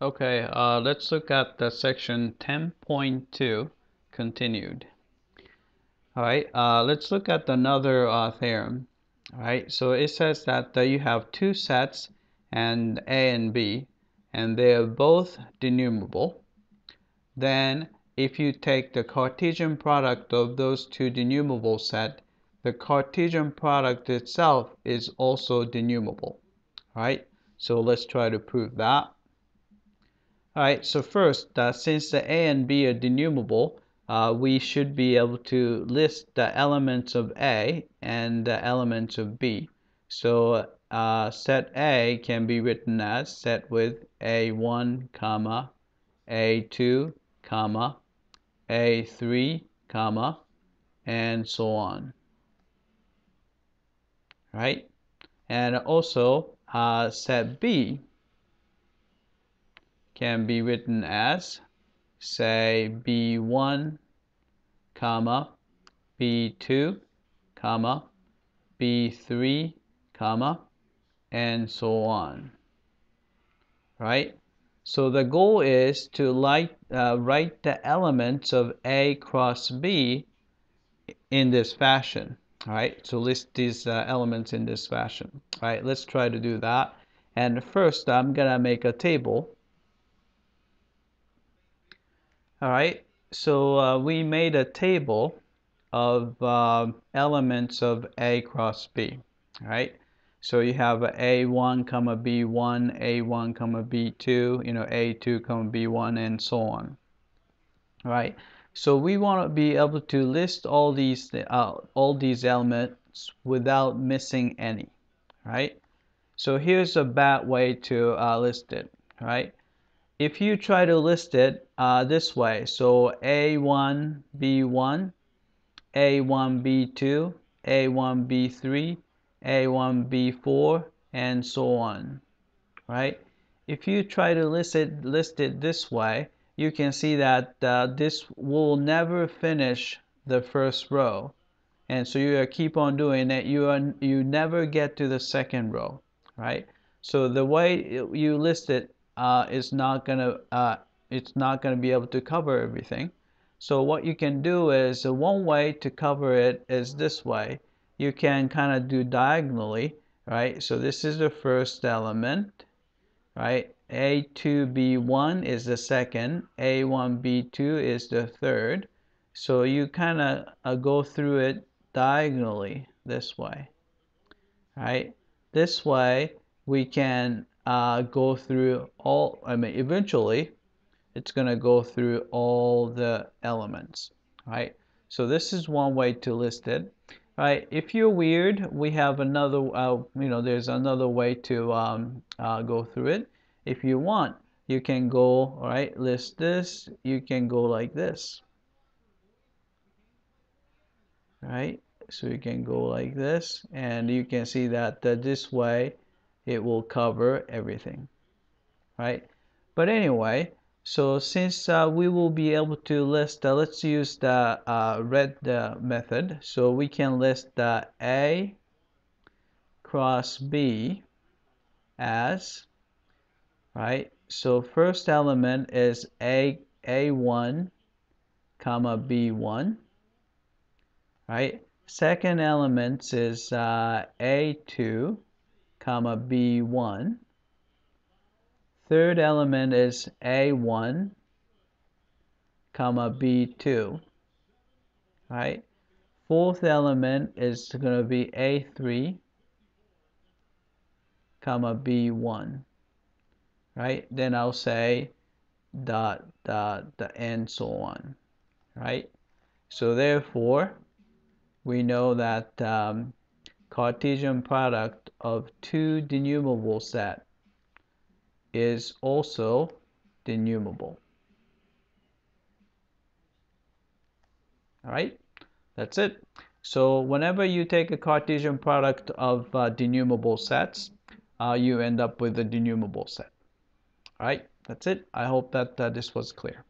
Okay, let's look at the section 10.2 continued. All right, let's look at another theorem. All right, so it says that you have two sets and A and B, and they are both denumerable. Then, if you take the Cartesian product of those two denumerable sets, the Cartesian product itself is also denumerable. All right, so let's try to prove that. Alright, so first, since the A and B are denumerable, we should be able to list the elements of A and the elements of B. So set A can be written as set with A1, comma, A2, comma, A3, comma, and so on. Right? And also set B can be written as, say, B1, comma, B2, comma, B3, comma, and so on. Right? So the goal is to write the elements of A cross B in this fashion. All right, so list these elements in this fashion. All right, let's try to do that. And first, I'm gonna make a table. All right, so we made a table of elements of A cross B. All right, so you have A1, comma B1, A1, comma B2, A2, comma B1, and so on. All right, so we want to be able to list all these elements without missing any. Right, so here's a bad way to list it. Right. If you try to list it this way, so A1, B1, A1, B2, A1, B3, A1, B4, and so on, right? If you try to list it this way, you can see that this will never finish the first row. And so you keep on doing it, you never get to the second row, right? So the way you list it it's not gonna be able to cover everything. So what you can do is one way to cover it is this way. You can kind of do diagonally, right? So this is the first element, right? A2B1 is the second, A1B2 is the third. So you kind of go through it diagonally this way, right? This way we can go through all, eventually it's going to go through all the elements, right? So this is one way to list it, right? If you're weird, we have another, there's another way to go through it. If you want, you can go, all right, list this, you can go like this, right? So you can go like this, and you can see that this way it will cover everything, right? But anyway, so since we will be able to list, let's use the red method. So we can list the A cross B as, right? So first element is A1, comma B1, right? Second element is A2, comma B1. Third element is A1, comma B2, right? Fourth element is going to be A3, comma B1, right? Then I'll say dot, dot, dot, and so on, right? So therefore, we know that Cartesian product of two denumerable set is also denumerable. All right, that's it. So whenever you take a Cartesian product of denumerable sets, you end up with a denumerable set. All right, that's it. I hope that this was clear.